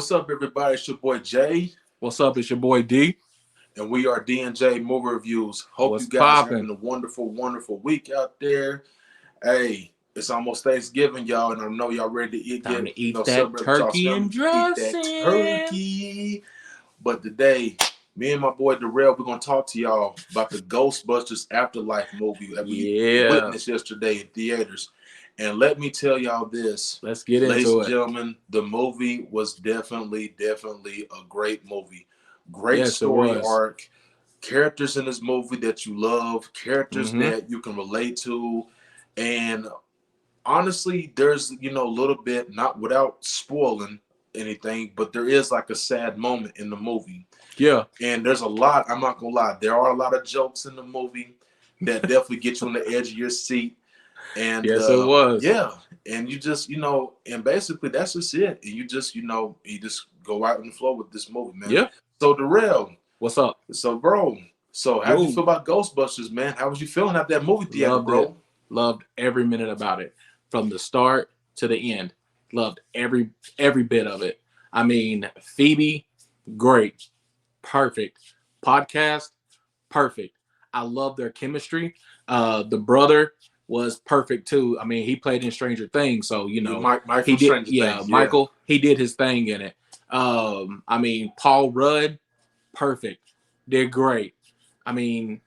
What's up, everybody? It's your boy Jay, What's up? It's your boy D. and we are D&J Movie Reviews. Hope you What's guys are popping? having a wonderful, wonderful week out there. Hey, it's almost Thanksgiving, y'all, and I know y'all ready to eat, Time get to eat that celebrate with y'all's turkey family, and eat that dressing. turkey. But today, me and my boy Darrell, we're gonna talk to y'all about the Ghostbusters Afterlife movie that we Yeah, witnessed yesterday in theaters. And let me tell y'all this, let's get ladies into and it. gentlemen, the movie was definitely a great movie. Great Yes, it story was. arc, characters in this movie that you love, characters Mm-hmm. that you can relate to, and honestly, there's a little bit, not without spoiling anything, but there is like a sad moment in the movie. Yeah. And there's a lot, I'm not gonna lie, there are a lot of jokes in the movie that definitely get you on the edge of your seat. And Yes, it was. yeah, and you just, and basically that's just it. And you just, you just go out on the flow with this movie, man. Yeah. So Darrell, What's up? so bro, so how did you Yo, feel about Ghostbusters, man? How was you feeling at that movie theater, loved it. bro? Loved every minute about it, from the start to the end. Loved every bit of it. I mean, Phoebe, great, perfect. Podcast, perfect. I love their chemistry. The brother was perfect too. I mean, he played in Stranger Things, so Mike he from did. Stranger Yeah, Things, yeah. Michael, he did his thing in it. I mean, Paul Rudd, perfect. Did great. I mean,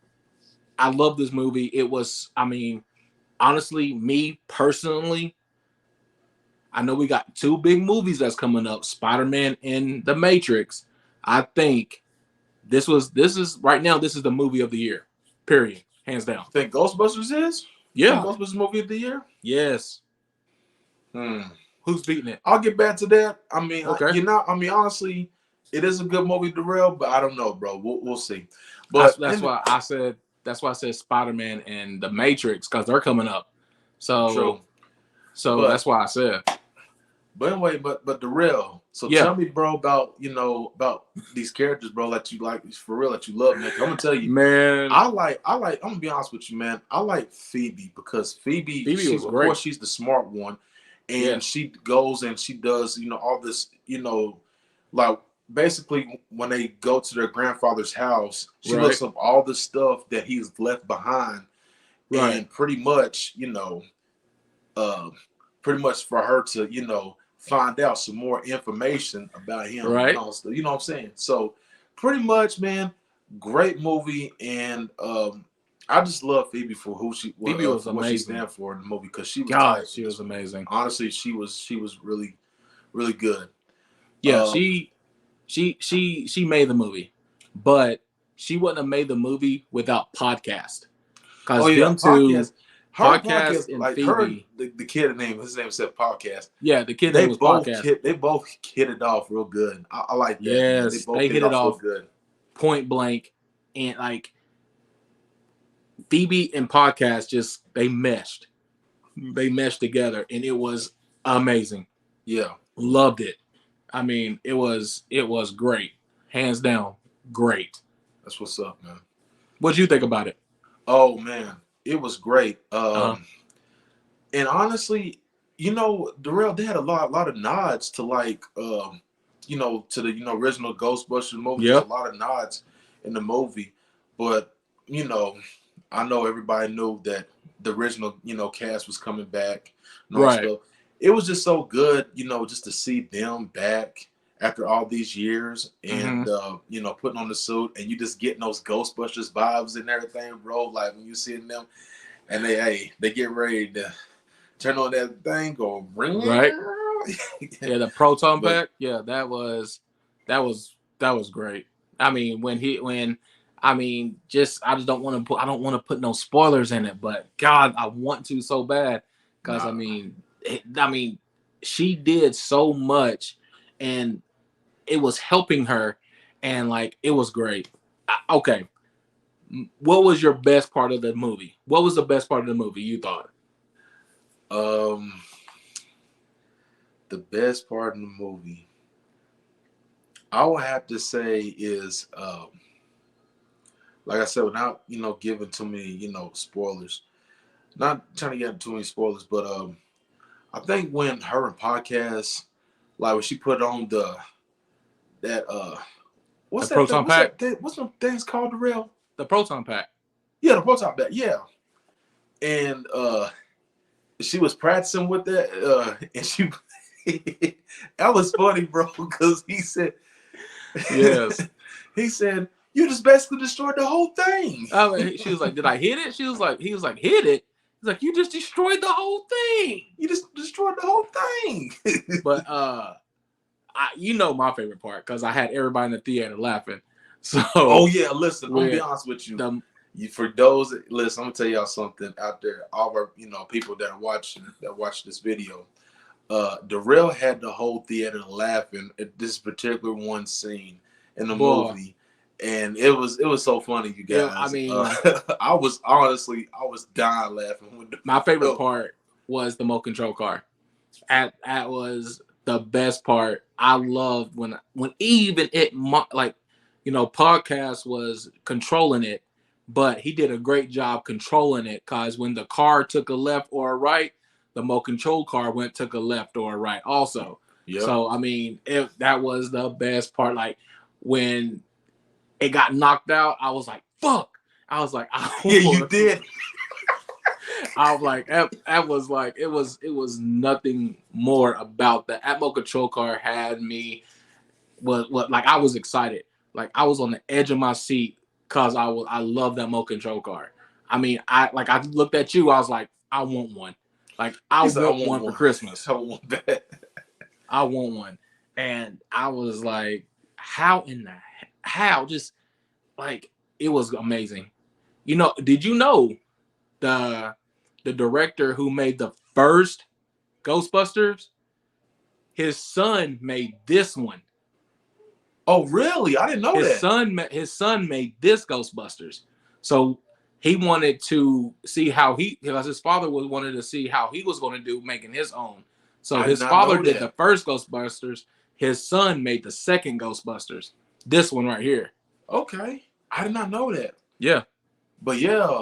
I love this movie. It was. I mean, honestly, me personally, I know we got two big movies that's coming up: Spider-Man and The Matrix. I think this is right now. This is the movie of the year. Period. Hands down. Think Ghostbusters is? You think Yeah. Ghostbusters movie of the year? Yes. Hmm. Who's beating it? I'll get back to that. I mean, Okay. honestly, it is a good movie, Darrell, but I don't know, bro. We'll see. That's But that's why I said that's why I said Spider-Man and The Matrix, because they're coming up. So true. so But that's why I said. anyway, but Darrell. So Yeah. tell me, bro, about about these characters, bro, that you like for real, that you love, man. 'Cause I'm gonna tell you, Man, I'm gonna be honest with you, man. I like Phoebe because Phoebe, Phoebe was of course, great. she's the smart one, and Yes. she goes and she does, all this, like basically when they go to their grandfather's house, she Right. looks up all the stuff that he's left behind, Right. and uh, pretty much for her to, find out some more information about him and Right. all stuff. You know what I'm saying? So pretty much, man, great movie, and I just love Phoebe for Phoebe was for what she amazing. stands for in the movie, because she was tight God, in she this was movie. amazing. Honestly, she was really really good. Yeah, Um, she made the movie, but she wouldn't have made the movie without podcast. oh Cause yeah, them two, podcast. Her podcast podcast, and like her, Phoebe. the kid name, his name said podcast. Yeah, the kid name was podcast. They both hit it off real good. I like that, man. They Yes, both they hit it hit it off real off good. point blank, and like Phoebe and podcast just they meshed together, and it was amazing. Yeah, Loved it. I mean, it was great, hands down, great. that's what's up, man. What'd you think about it? Oh man, it was great. Uh huh. And honestly, Darrell, they had lot of nods to like, to the original Ghostbusters movie. There's Yeah. a lot of nods in the movie, but you know, I know everybody knew that the original cast was coming back and all Right. stuff. It was just so good, just to see them back after all these years, Mm-hmm. and putting on the suit, and you just getting those Ghostbusters vibes and everything, bro. Like when you seeing them, and they get ready to turn on that thing, go ring. Right. Yeah, the proton But pack. Yeah, that was great. I mean, when I mean, just I just don't want to put I don't want to put no spoilers in it, but God, I want to so bad because nah, I mean, she did so much, and it was helping her, and like it was great. Okay, what was your best part of the movie? What was the best part of the movie you thought? um, the best part in the movie, I would have to say is, like I said, without giving too many spoilers. Not trying to get too many spoilers, but I think when her and podcast, like when she put on that The what's that thing? proton pack. What's them things called, the real? The proton pack. Yeah, the proton pack. Yeah, and she was practicing with that, and she that was funny, bro, because he said, Yes. he said, you just basically destroyed the whole thing. I mean, she was like, "Did I hit it?" He was like, "Hit it." He's like, "You just destroyed the whole thing." You just destroyed the whole thing. But you know my favorite part because I had everybody in the theater laughing. So, oh yeah, listen, I'm gonna be with honest with you. the For those, listen, I'm gonna tell y'all something out there. All our, people that are watching, that watch this video. Darrell had the whole theater laughing at this particular one scene in the boy, movie, and it was so funny, you I guys. mean, I was dying laughing when my favorite part was the remote control car. That was the best part. I loved when even it like, podcast was controlling it, but he did a great job controlling it because when the car took a left or a right, the remote control car took a left or a right also. Yep. So I mean, that was the best part. Like when it got knocked out, I was like, "Fuck!" I was like, yeah, you did. I was like, that was like, it was nothing more about the Atmo control car had me, what like I was excited, like I was on the edge of my seat because I love that Mo control car. I mean, I looked at you, I was like, I want one, like I Said, I want want one for Christmas. I want that. I want one, and I was like, how just like it was amazing. Did you know the the director who made the first Ghostbusters, his son made this one. Oh, really? I didn't know that. His son made this Ghostbusters. So he wanted to see because his father wanted to see how he was going to do making his own. So I did his not father know did that. the first Ghostbusters. His son made the second Ghostbusters. This one right here. Okay, I did not know that. Yeah. But yeah,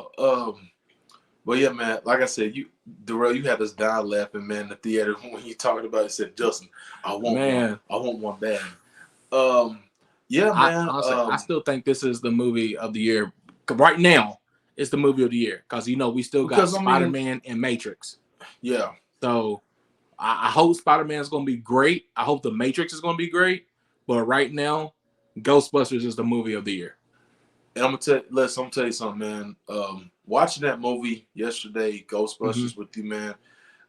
man, like I said, Darrell, you had us dying laughing, man, in the theater when you talked about it. Said, Justin, I want Man. one. I want one bad. Yeah, man. Honestly, I still think this is the movie of the year. Right now, it's the movie of the year because we still got Spider-Man and Matrix. Yeah. So I hope Spider-Man is going to be great. I hope the Matrix is going to be great. But right now, Ghostbusters is the movie of the year. And I'm gonna tell you something, man. Watching that movie yesterday, Ghostbusters, with you, man.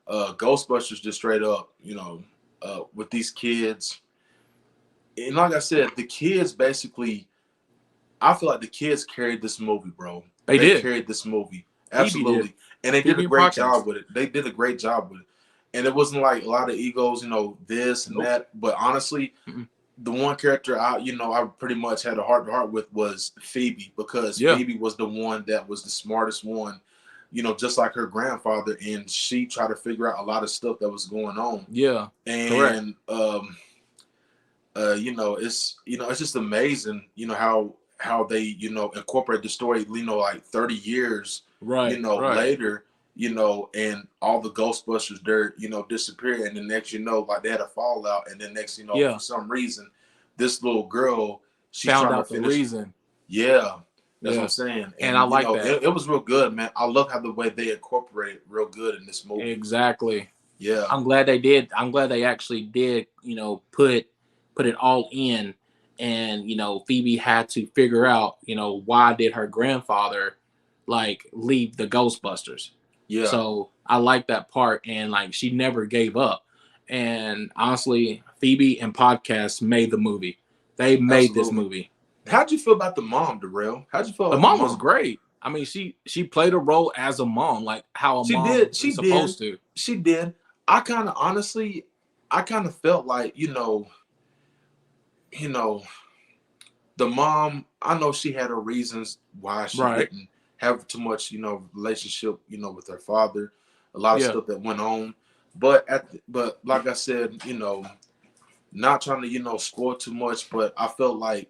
Ghostbusters just straight up, with these kids. And like I said, the kids basically, I feel like the kids carried this movie, bro. They did. Carried this movie. Phoebe Absolutely. did. And they did a Phoebe great podcast. job with it. They did a great job with it. And it wasn't like a lot of egos, this and that. But honestly, the one character I pretty much had a heart to heart with was Phoebe, because Phoebe was the one that was the smartest one, just like her grandfather, and she tried to figure out a lot of stuff that was going on. Yeah. And it's just amazing, how they, incorporate the story, like 30 years later, and all the Ghostbusters there, disappear, and the next, like they had a fallout, and then next, for some reason, this little girl, she found trying out to finish. The reason. Yeah, that's what I'm saying. And I like that. It was real good, man. I love how the way they incorporated real good in this movie. Exactly. Yeah. I'm glad they did. I'm glad they actually did, put it all in. And, Phoebe had to figure out, why did her grandfather leave the Ghostbusters? Yeah. So I like that part. And she never gave up. And honestly, Phoebe and podcast made the movie. They made this movie. How'd you feel about the mom, Darrell? How'd you feel about the mom? Was great. I mean, she played a role as a mom, like how a mom is supposed to. She did. I kind of felt like, the mom, I know she had her reasons why she didn't have too much, relationship, with her father, a lot of stuff that went on. But like I said, not trying to, score too much, but I felt like,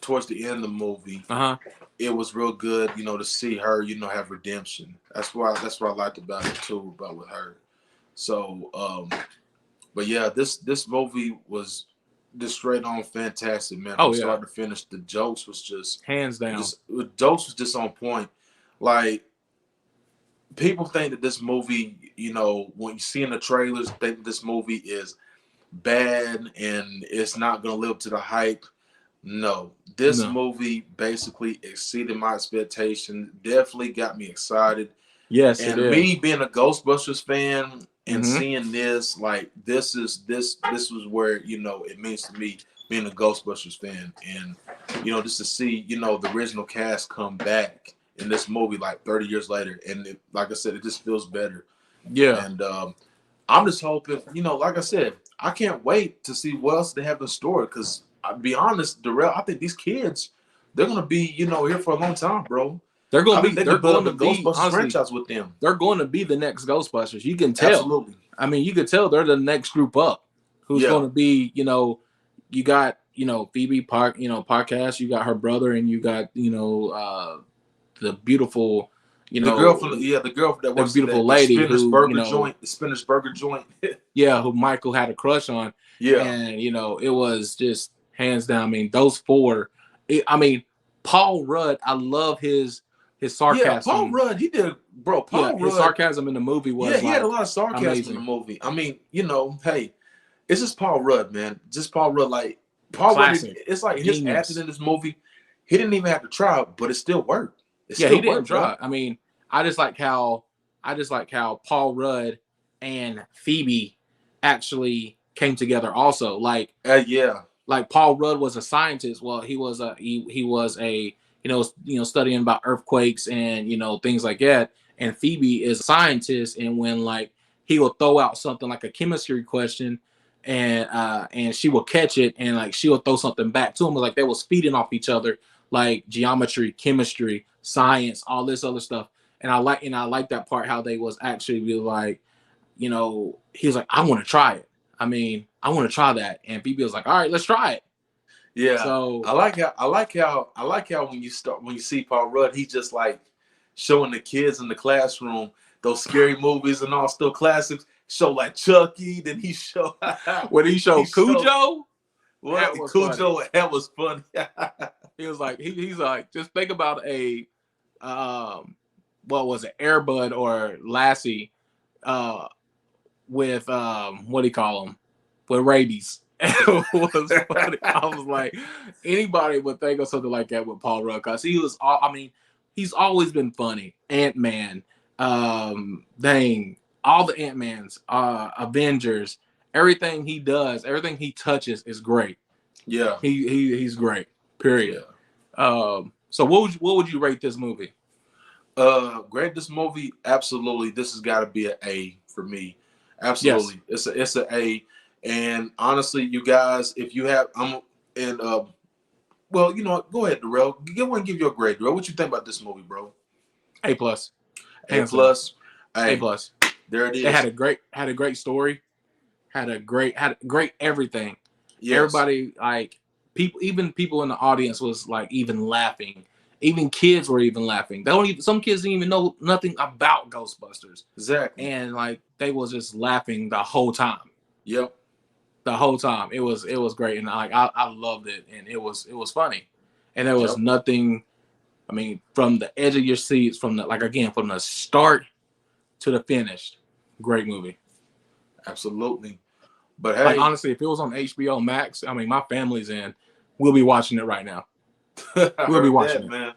towards the end of the movie, it was real good, to see her, have redemption. That's what I liked about it too, about with her. So, but yeah, this movie was Just straight on fantastic, man. From Oh yeah, start to finish, the jokes was hands down. jokes was just on point. Like people think that this movie, when you see in the trailers, think this movie is bad and it's not gonna live up to the hype. No, this No. movie basically exceeded my expectations. Definitely got me excited. Yes, it And is. me being a Ghostbusters fan and Mm-hmm. seeing this, like this was where it means to me being a Ghostbusters fan, and just to see the original cast come back in this movie like 30 years later, and like I said, it just feels better. Yeah. And I'm just hoping, like I said, I can't wait to see what else they have in store. Because I'll be honest, Darrell, I think these kids, they're gonna be, here for a long time, bro. They're I gonna think be. they They're could build going up to a be Ghostbusters honestly. franchise with them. They're going to be the next Ghostbusters. You can tell. Absolutely. I mean, you could tell they're the next group up. Who's going Yeah. to be? You got Phoebe podcast. You got her brother, and you got the beautiful, The girl from the girl that the works at beautiful the lady Spinner's who Burger joint, the Spinner's Burger joint. yeah, who Michael had a crush on, Yeah. and it was just hands down. I mean, those four. I mean, Paul Rudd. I love his Yeah, Paul sarcasm. Rudd, he did, bro. Yeah, Paul his Rudd, sarcasm in the movie yeah, was he had a like lot of sarcasm in the amazing, movie. I mean, hey, it's just Paul Rudd, man. Just Paul Rudd. Like Paul Rudd, classic, it's like his acting genius. in this movie. He didn't even have to try, but it still worked. It Yeah, he still didn't worked, bro. try. I mean, I just like how Paul Rudd and Phoebe actually came together. Also, Yeah, like Paul Rudd was a scientist. Well, he was a studying about earthquakes and things like that. And Phoebe is a scientist, and when like he will throw out something like a chemistry question, and she will catch it, and like she will throw something back to him. Like they was feeding off each other, like geometry, chemistry, science, all this other stuff. And I like that part how they was actually be like, he was like, I want to try it. I mean, I want to try that. And Phoebe was like, all right, let's try it. yeah. So I like how when you see Paul Rudd, he just like showing the kids in the classroom those scary movies and all still classics. Show like Chucky, then he show when he showed Cujo, what that was Cujo, funny. that was funny. He was like, he's like, just think about a what was it, Airbud or Lassie, uh, with what do you call them, with rabies. It was funny. I was like, anybody would think of something like that with Paul Rudd because he was. I mean, he's always been funny. Ant-Man, dang, all the Ant-Mans, Avengers, everything he does, everything he touches is great. Yeah, He's great. Period. yeah. So what would you rate this movie? Grade this movie, absolutely. This has got to be an A for me. Yes. Absolutely, it's an A. And honestly, you guys, if you have, and well, go ahead, Darrell. Give your grade, Darrell. What you think about this movie, bro? A plus. A Hands down. plus. A Hey, plus. there it It is. had a great story, had great everything. Yes, Everybody, like, people in the audience was like even laughing. Even kids were even laughing. Some kids didn't even know nothing about Ghostbusters, exactly. and like they was just laughing the whole time. Yep, The whole time it was great, and like I loved it, and it was funny, and there was yep, nothing. I mean, from the edge of your seats, from the start to the finish, great movie. absolutely. But Like hey, honestly, if it was on HBO Max, I mean, my family's in. We'll be watching it right now. I We'll be heard watching that, it. man.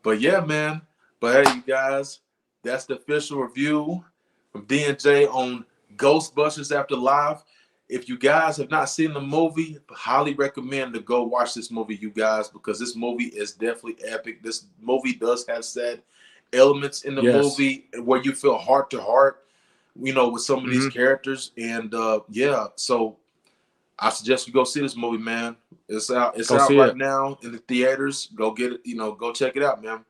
But yeah, man. But hey, you guys, that's the official review from D&J on Ghostbusters Afterlife. If you guys have not seen the movie, highly recommend to go watch this movie, you guys, because this movie is definitely epic. This movie does have sad elements in the Yes. movie where you feel heart to heart, with some of these Hmm. characters. And yeah, so I suggest you go see this movie, man. It's out. It's Go out see right it. now in the theaters. Go get it. Go check it out, man.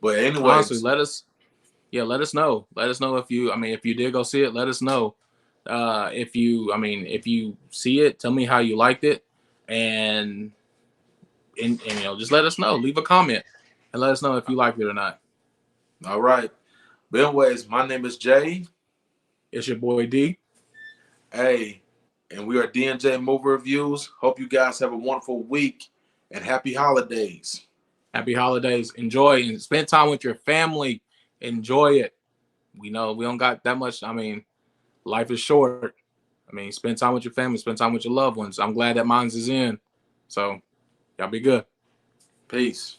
But Honestly, anyways, let us know. Let us know if you did go see it. Let us know. If you see it, tell me how you liked it, and just let us know. Leave a comment and let us know if you liked it or not. all right. But anyways, my name is Jay. It's your boy D. Hey, And we are D&J Movie Reviews. Hope you guys have a wonderful week and happy holidays. Happy holidays. Enjoy and spend time with your family. Enjoy it. We know we don't got that much. I mean, life is short. I mean, spend time with your family, spend time with your loved ones. I'm glad that mine's is in. So, y'all be good. Peace.